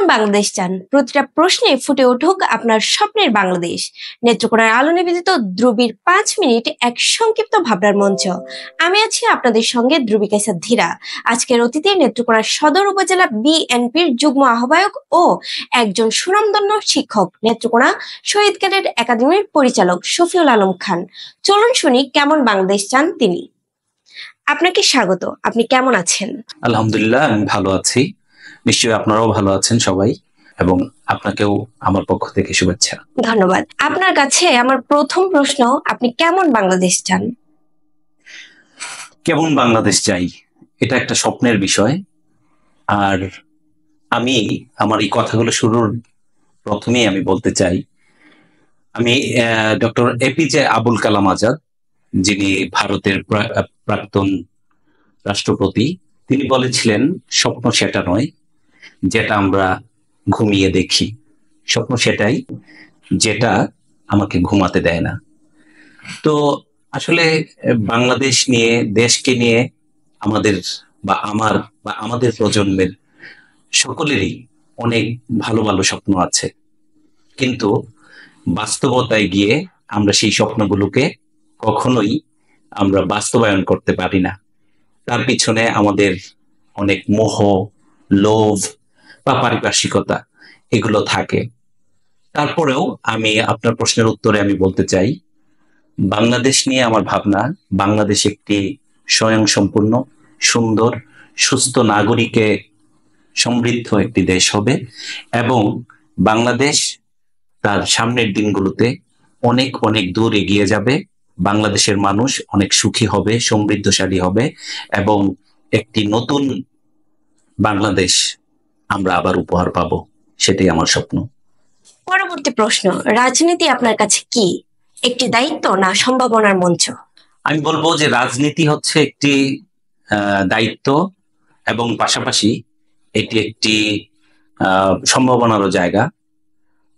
কেমন বাংলাদেশ চান? প্রতিটা প্রশ্নে ফুটে উঠুক আপনার স্বপ্নের বাংলাদেশ। নেত্রকোনার আলো নিবেদিত ধ্রুবীর 5 মিনিট এক সংক্ষিপ্ত ভাবনার মঞ্চ। আমি আছি আপনাদের সঙ্গে ধ্রুবিকা ধীরা। আজকের অতিথি নেত্রকোনার সদর উপজেলা বিএনপির যুগ্ম আহ্বায়ক ও একজন সুনামধন্য শিক্ষক, নেত্রকোনা শহীদ ক্যাডেট একাডেমির পরিচালক শফিউল আলম খান। চলুন শুনি কেমন বাংলাদেশ চান তিনি। আপনাকে স্বাগত। আপনি কেমন আছেন? আলহামদুলিল্লাহ, আমি ভালো আছি। নিশ্চয়ই আপনারাও ভালো আছেন সবাই, এবং আপনাকেও আমার পক্ষ থেকে শুভেচ্ছা। ধন্যবাদ। আপনার কাছে আমার প্রথম প্রশ্ন, আপনি কেমন বাংলাদেশ চান? কেমন বাংলাদেশ চাই, এটা একটা স্বপ্নের বিষয়। আর আমি আমার এই কথাগুলো শুরুর প্রথমেই আমি বলতে চাই, আমি ডক্টর এপিজে আবুল কালাম আজাদ, যিনি ভারতের প্রাক্তন রাষ্ট্রপতি, তিনি বলেছিলেন, স্বপ্ন সেটা নয় যেটা আমরা ঘুমিয়ে দেখি, স্বপ্ন সেটাই যেটা আমাকে ঘুমাতে দেয় না। তো আসলে বাংলাদেশ নিয়ে, দেশকে নিয়ে আমাদের আমাদের প্রজন্মের সকলেরই অনেক ভালো ভালো স্বপ্ন আছে, কিন্তু বাস্তবতায় গিয়ে আমরা সেই স্বপ্নগুলোকে কখনোই আমরা বাস্তবায়ন করতে পারি না। তার পিছনে আমাদের অনেক মোহ, লোভ বা পারিপার্শ্বিকতা এগুলো থাকে। তারপরেও আমি আপনার প্রশ্নের উত্তরে আমি বলতে চাই, বাংলাদেশ নিয়ে আমার ভাবনা, বাংলাদেশ একটি স্বয়ংসম্পূর্ণ, সুন্দর, সুস্থ নাগরিকে সমৃদ্ধ একটি দেশ হবে, এবং বাংলাদেশ তার সামনের দিনগুলোতে অনেক অনেক দূর এগিয়ে যাবে। বাংলাদেশের মানুষ অনেক সুখী হবে, সমৃদ্ধশালী হবে, এবং একটি নতুন বাংলাদেশ আমরা আবার উপহার পাবো। সেটাই আমার স্বপ্ন। পরবর্তী প্রশ্ন, রাজনীতি আপনার কাছে কি একটি দায়িত্ব না সম্ভাবনার মঞ্চ? আমি বলবো যে রাজনীতি হচ্ছে একটি দায়িত্ব, এবং পাশাপাশি এটি একটি সম্ভাবনারও জায়গা।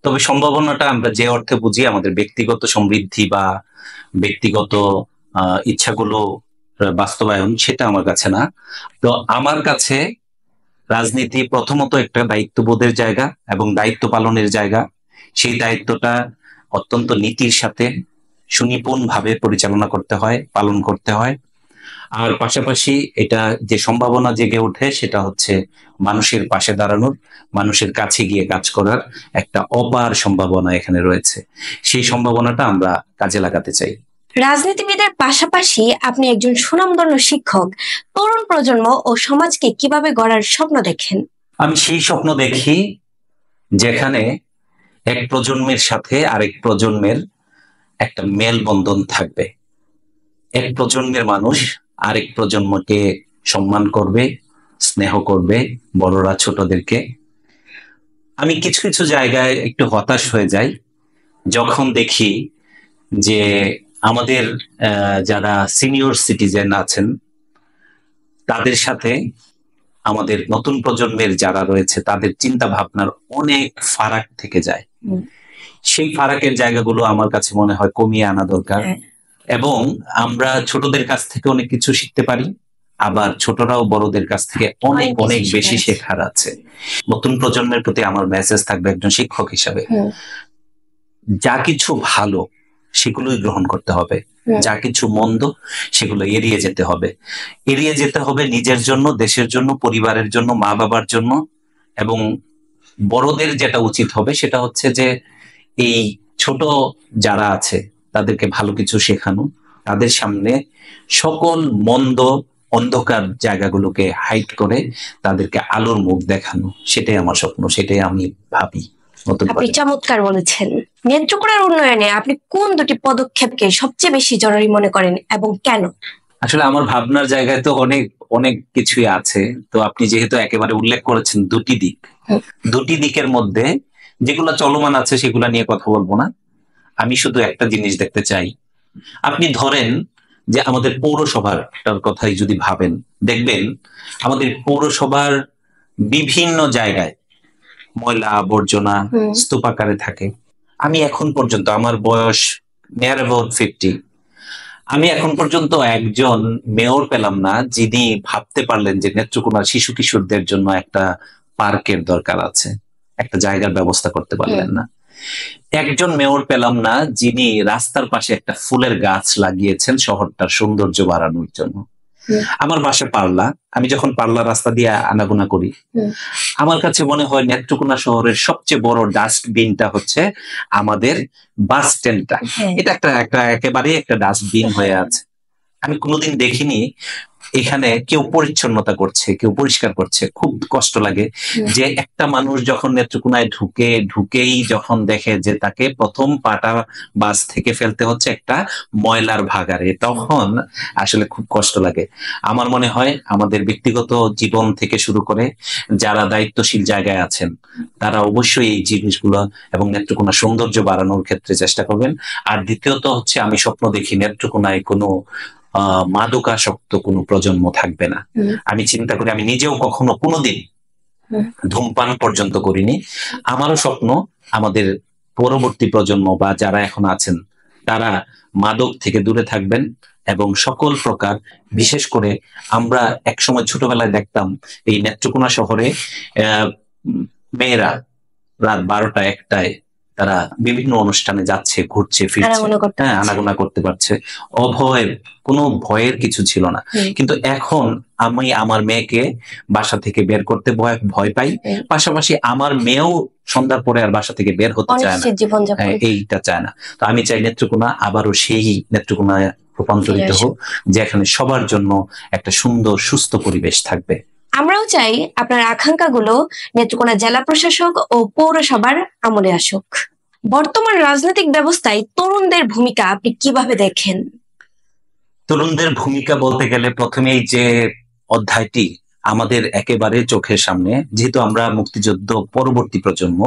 তবে সম্ভাবনাটা আমরা যে অর্থে বুঝি, আমাদের ব্যক্তিগত সমৃদ্ধি বা ব্যক্তিগত ইচ্ছাগুলো বাস্তবায়ন, সেটা আমার কাছে না। তো আমার কাছে রাজনীতি প্রথমত একটা দায়িত্ববোধের জায়গা এবং দায়িত্ব পালনের জায়গা। সেই দায়িত্বটা অত্যন্ত নীতির সাথে সুনিপুণভাবে পরিচালনা করতে হয়, পালন করতে হয়। আর পাশাপাশি এটা যে সম্ভাবনা জেগে ওঠে, সেটা হচ্ছে মানুষের পাশে দাঁড়ানোর, মানুষের কাছে গিয়ে কাজ করার একটা অপার সম্ভাবনা এখানে রয়েছে। সেই সম্ভাবনাটা আমরা কাজে লাগাতে চাই। রাজনীতিবিদের পাশাপাশি আপনি একজন সুনামধন্য শিক্ষক। তরুণ প্রজন্ম ও সমাজকে কিভাবে গড়ার স্বপ্ন দেখেন? আমি সেই স্বপ্ন দেখি যেখানে এক প্রজন্মের সাথে আরেক প্রজন্মের একটা মেলবন্ধন থাকবে। এক প্রজন্মের মানুষ আরেক প্রজন্মকে সম্মান করবে, স্নেহ করবে, বড়রা ছোটদেরকে। আমি কিছু কিছু জায়গায় একটু হতাশ হয়ে যাই যখন দেখি যে আমাদের যারা সিনিয়র সিটিজেন আছেন, তাদের সাথে আমাদের নতুন প্রজন্মের যারা রয়েছে, তাদের চিন্তা ভাবনার অনেক ফারাক থেকে যায়। সেই ফারাকের জায়গাগুলো আমার কাছে মনে হয় কমিয়ে আনা দরকার, এবং আমরা ছোটদের কাছ থেকে অনেক কিছু শিখতে পারি, আবার ছোটরাও বড়দের কাছ থেকে অনেক অনেক বেশি শেখার আছে। নতুন প্রজন্মের প্রতি আমার মেসেজ থাকবে একজন শিক্ষক হিসাবে, যা কিছু ভালো সেগুলোই গ্রহণ করতে হবে, যা কিছু মন্দ সেগুলো এড়িয়ে যেতে হবে। এড়িয়ে যেতে হবে নিজের জন্য, দেশের জন্য, পরিবারের জন্য, মা বাবার জন্য। এবং বড়দের যেটা উচিত হবে সেটা হচ্ছে যে এই ছোট যারা আছে তাদেরকে ভালো কিছু শেখানো, তাদের সামনে সকল মন্দ অন্ধকার জায়গাগুলোকে হাইড করে তাদেরকে আলোর মুখ দেখানো। সেটাই আমার স্বপ্ন, সেটাই আমি ভাবি। আপনি চমৎকার বলেছেন। নেত্রকোনার উন্নয়নে আপনি কোন দুটি পদক্ষেপকে সবচেয়ে বেশি জরুরি মনে করেন এবং কেন? আসলে আমার ভাবনার জায়গায় তো অনেক অনেক কিছুই আছে। তো আপনি যেহেতু একেবারে উল্লেখ করেছেন দুটি দিক, দুটি দিকের মধ্যে যেগুলো চলমান আছে সেগুলো নিয়ে কথা বলবো না। আমি শুধু একটা জিনিস দেখতে চাই। আপনি ধরেন যে আমাদের পৌরসভার কথাই যদি ভাবেন, দেখবেন আমাদের পৌরসভার বিভিন্ন জায়গায় ময়লা আবর্জনা স্তূপাকারে থাকে। আমি এখন পর্যন্ত, আমার বয়স নিয়ার অ্যাবাউট 50, আমি এখন পর্যন্ত একজন মেয়র পেলাম না যিনি ভাবতে পারলেন যে নেত্রকোনার শিশু কিশোরদের জন্য একটা পার্কের দরকার আছে। একটা জায়গার ব্যবস্থা করতে পারলেন না। একজন মেয়র পেলাম না যিনি রাস্তার পাশে একটা ফুলের গাছ লাগিয়েছেন শহরটার সৌন্দর্য বাড়ানোর জন্য। আমার বাসা পারলা, আমি যখন পারলা রাস্তা দিয়ে আনাগোনা করি, আমার কাছে মনে হয় নেত্রকোনা শহরের সবচেয়ে বড় ডাস্টবিনটা হচ্ছে আমাদের বাস স্ট্যান্ডটা। এটা একটা একেবারে একটা ডাস্টবিন হয়ে আছে। আমি কোনোদিন দেখিনি এখানে কেউ পরিচ্ছন্নতা করছে, কেউ পরিষ্কার করছে। খুব কষ্ট লাগে যে একটা মানুষ যখন নেত্রকোনায় ঢুকেই যখন দেখে যে তাকে প্রথম পাটা বাস থেকে ফেলতে হচ্ছে একটা ময়লার ভাগাড়ে, তখন আসলে খুব কষ্ট লাগে। আমার মনে হয় আমাদের ব্যক্তিগত জীবন থেকে শুরু করে যারা দায়িত্বশীল জায়গায় আছেন তারা অবশ্যই এই জিনিসগুলো এবং নেত্রকোনা সৌন্দর্য বাড়ানোর ক্ষেত্রে চেষ্টা করবেন। আর দ্বিতীয়ত হচ্ছে, আমি স্বপ্ন দেখি নেত্রকোনায় কোনো মাদকাসক্ত কোনো প্রজন্ম থাকবে না। আমি চিন্তা করি, আমি নিজেও কখনো কোনোদিন ধূমপান পর্যন্ত করিনি। আমারও স্বপ্ন আমাদের পরবর্তী প্রজন্ম বা যারা এখন আছেন তারা মাদক থেকে দূরে থাকবেন এবং সকল প্রকার, বিশেষ করে আমরা একসময় ছোটবেলায় দেখতাম এই নেত্রকোনা শহরে মেয়েরা রাত 12টা 1টায় তারা বিভিন্ন অনুষ্ঠানে যাচ্ছে, ঘুরছে, ফিরছে, আনাগোনা করতে পারছে, অভয়ের কোনো ভয়ের কিছু ছিল না। কিন্তু এখন আমি আমার মেয়েকে বাসা থেকে বের করতে ভয় পাই, পাশাপাশি আমার মেয়েও সন্ধ্যার পরে আর বাসা থেকে বের হতে চায় না, এইটা চায় না। তো আমি চাই নেত্রকোনা আবারও সেই নেত্রকোনায় রূপান্তরিত হোক যেখানে সবার জন্য একটা সুন্দর সুস্থ পরিবেশ থাকবে। আমরাও চাই আপনার আকাঙ্ক্ষাগুলো নেত্রকোনা জেলা প্রশাসক ও পৌরসভার আমলে আসুক। বর্তমান রাজনৈতিক ব্যবস্থায় তরুণদের ভূমিকা আপনি কিভাবে দেখেন? তরুণদের ভূমিকা বলতে গেলে প্রথমেই যে অধ্যায়টি আমাদের একেবারে চোখের সামনে, যেহেতু আমরা মুক্তিযুদ্ধ পরবর্তী প্রজন্ম,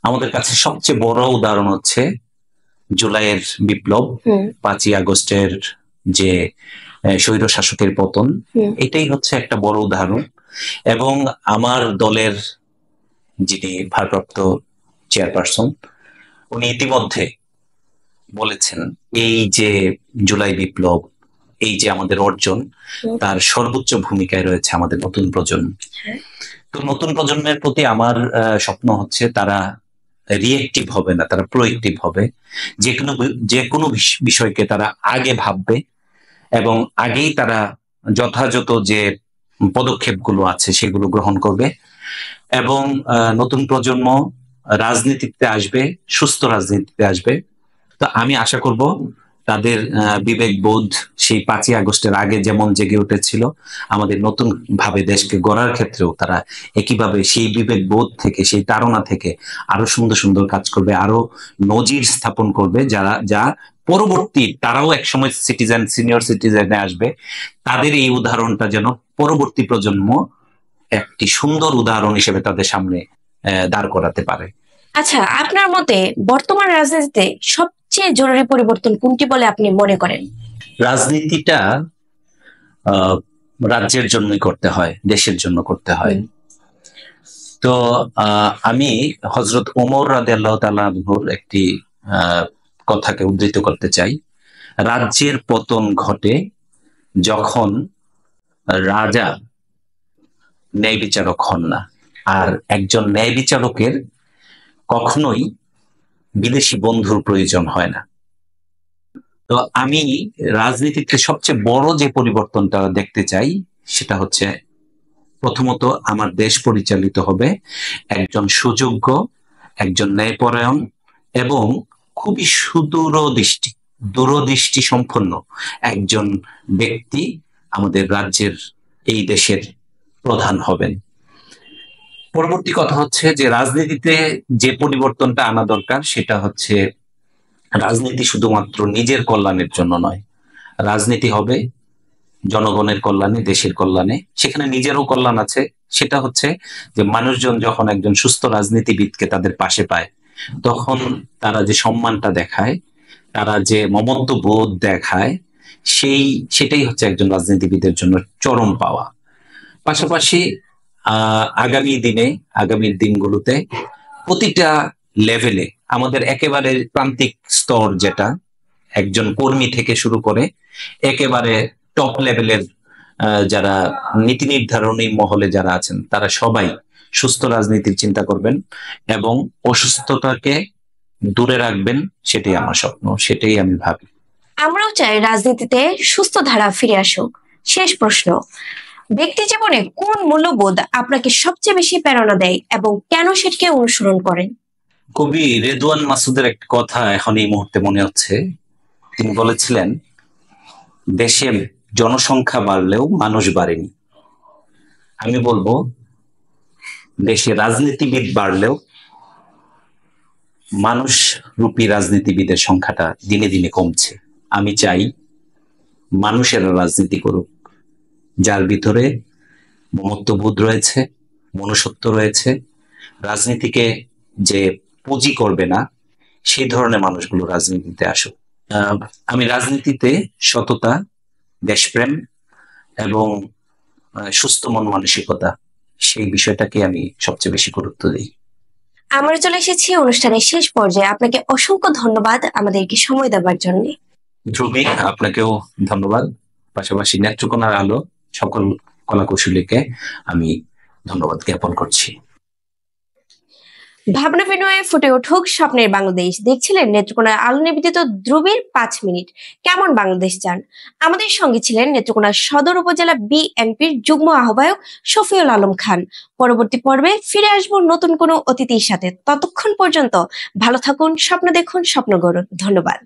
আমাদের কাছে সবচেয়ে বড় উদাহরণ হচ্ছে জুলাইয়ের বিপ্লব, 5ই আগস্টের যে স্বৈর শাসকের পতন, এটাই হচ্ছে একটা বড় উদাহরণ। এবং আমার দলের যিনি ভারপ্রাপ্ত চেয়ারপারসন, উনি ইতিমধ্যে বলেছেন এই যে জুলাই বিপ্লব, এই যে আমাদের অর্জন, তার সর্বোচ্চ ভূমিকায় রয়েছে আমাদের নতুন প্রজন্ম। তো নতুন প্রজন্মের প্রতি আমার স্বপ্ন হচ্ছে তারা রিয়েক্টিভ হবে না, তারা প্রোয়েক্টিভ হবে। যে কোনো বিষয়কে তারা আগে ভাববে এবং আগেই তারা যথাযথ যে পদক্ষেপগুলো আছে সেগুলো গ্রহণ করবে। এবং নতুন প্রজন্ম রাজনীতিতে আসবে, সুস্থ রাজনীতিতে আসবে। তো আমি আশা করব তাদের বিবেকবোধ সেই 5ই আগস্টের আগে যেমন জেগে উঠেছিল, আমাদের নতুন ভাবে দেশকে গড়ার ক্ষেত্রেও তারা একইভাবে সেই বিবেকবোধ থেকে, সেই তাড়না থেকে আরো সুন্দর সুন্দর কাজ করবে, আরো নজির স্থাপন করবে, যা পরবর্তী তারাও একসময় সিনিয়র সিটিজেনে আসবে, তাদের এই উদাহরণটা যেন পরবর্তী প্রজন্ম একটি সুন্দর উদাহরণ হিসেবে তাদের সামনে দাঁড় করাতে পারে। আচ্ছা, আপনার মতে বর্তমান রাজনীতিতে সবচেয়ে জরুরি পরিবর্তন কোনটি বলে আপনি মনে করেন? রাজনীতিটা রাজ্যের জন্যই করতে হয়, দেশের জন্য করতে হয়। তো আমি হযরত ওমর রাদিয়াল্লাহু তাআলা আনহুর একটি কথাকে উদ্ধৃত করতে চাই। রাজ্যের পতন ঘটে যখন রাজা ন্যায় বিচারক হন না। আর একজন ন্যায় বিচারকের কখনোই বিদেশি বন্ধুর প্রয়োজন হয় না। তো আমি রাজনীতিতে সবচেয়ে বড় যে পরিবর্তনটা দেখতে চাই সেটা হচ্ছে, প্রথমত আমার দেশ পরিচালিত হবে একজন সুযোগ্য, একজন ন্যায়পরায়ণ এবং খুবই দূরদৃষ্টি সম্পন্ন একজন ব্যক্তি আমাদের রাজ্যের, এই দেশের প্রধান হবেন। পরবর্তী কথা হচ্ছে যে রাজনীতিতে যে পরিবর্তনটা আনা দরকার সেটা হচ্ছে, রাজনীতি শুধুমাত্র নিজের কল্যাণের জন্য নয়, রাজনীতি হবে জনগণের কল্যাণে, দেশের কল্যাণে। সেখানে নিজেরও কল্যাণ আছে, সেটা হচ্ছে যে মানুষজন যখন একজন সুস্থ রাজনীতিবিদকে তাদের পাশে পায়, তখন তারা যে সম্মানটা দেখায়, তারা যে মমত্ব বোধ দেখায়, সেটাই হচ্ছে একজন রাজনীতিবিদের জন্য চরম পাওয়া। পাশাপাশি আগামী দিনগুলোতে প্রতিটা লেভেলে আমাদের একেবারে প্রান্তিক স্তর, যেটা একজন কর্মী থেকে শুরু করে একেবারে টপ লেভেলের যারা নীতি নির্ধারণী মহলে যারা আছেন, তারা সবাই সুস্থ রাজনীতির চিন্তা করবেন এবং অসুস্থতাকে দূরে রাখবেন, সেটাই আমার স্বপ্ন, সেটাই আমি ভাবি। আমরাও চাই রাজনীতিতে সুস্থ ধারা ফিরে আসুক। শেষ প্রশ্ন, ব্যক্তি জীবনে কোন মূল্যবোধ আপনাকে সবচেয়ে বেশি প্রেরণা দেয় এবং কেন সেটাকে অনুসরণ করেন? কবি রেদওয়ান মাসুদের একটা কথা এখন এই মুহূর্তে মনে হচ্ছে। তিনি বলেছিলেন, দেশে জনসংখ্যা বাড়লেও মানুষ বাড়েনি। আমি বলবো, দেশে রাজনীতিবিদ বাড়লেও মানুষ রূপী রাজনীতিবিদের সংখ্যাটা দিনে দিনে কমছে। আমি চাই মানুষেরা রাজনীতি করুক, যার ভিতরে মমত্ববোধ রয়েছে, মনুষ্যত্ব রয়েছে, রাজনীতিকে যে পুঁজি করবে না সেই ধরনের মানুষগুলো রাজনীতিতে আসুক। আমি রাজনীতিতে সততা, দেশপ্রেম এবং সুস্থ মন মানসিকতা, সেই বিষয়টাকে আমি সবচেয়ে বেশি গুরুত্ব দিই। আমরা চলে এসেছি অনুষ্ঠানের শেষ পর্যায়ে। আপনাকে অসংখ্য ধন্যবাদ আমাদেরকে সময় দেওয়ার জন্য। ধ্রুবী, আপনাকেও ধন্যবাদ। পাশাপাশি নেত্রকোনার আলো সকল কলাকুশলীকে আমি ধন্যবাদ জ্ঞাপন করছি। ভাবনা বিনয়ে ফুটে উঠুক স্বপ্নের বাংলাদেশ দেখছিলেন নেত্রকোনার আলো নিবেদিত ধ্রুবীর 5 মিনিট। কেমন বাংলাদেশ চান? আমাদের সঙ্গে ছিলেন নেত্রকোনা সদর উপজেলা বিএনপির যুগ্ম আহ্বায়ক শফিউল আলম খান। পরবর্তী পর্বে ফিরে আসবো নতুন কোনো অতিথির সাথে। ততক্ষণ পর্যন্ত ভালো থাকুন, স্বপ্ন দেখুন, স্বপ্ন গড়ুন। ধন্যবাদ।